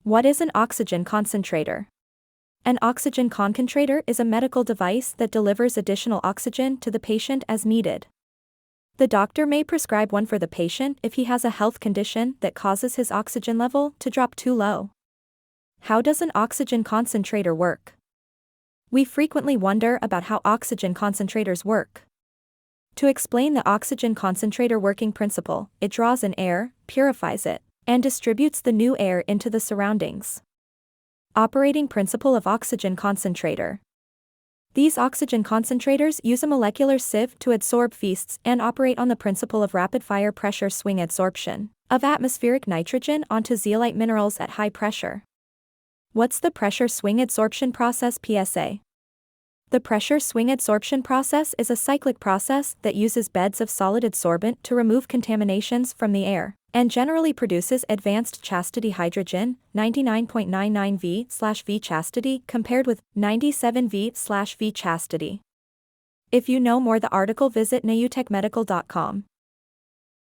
What is an oxygen concentrator? An oxygen concentrator is a medical device that delivers additional oxygen to the patient as needed. The doctor may prescribe one for the patient if he has a health condition that causes his oxygen level to drop too low. How does an oxygen concentrator work? We frequently wonder about how oxygen concentrators work. To explain the oxygen concentrator working principle, it draws in air, purifies it, and distributes the new air into the surroundings. Operating principle of oxygen concentrator. These oxygen concentrators use a molecular sieve to adsorb feasts and operate on the principle of rapid-fire pressure swing adsorption of atmospheric nitrogen onto zeolite minerals at high pressure. What's the pressure swing adsorption process (PSA)? The pressure swing adsorption process is a cyclic process that uses beds of solid adsorbent to remove contaminations from the air, and generally produces advanced chastity hydrogen, 99.99 V/V chastity compared with 97 V/V chastity. If you know more, the article visit neutechmedical.com.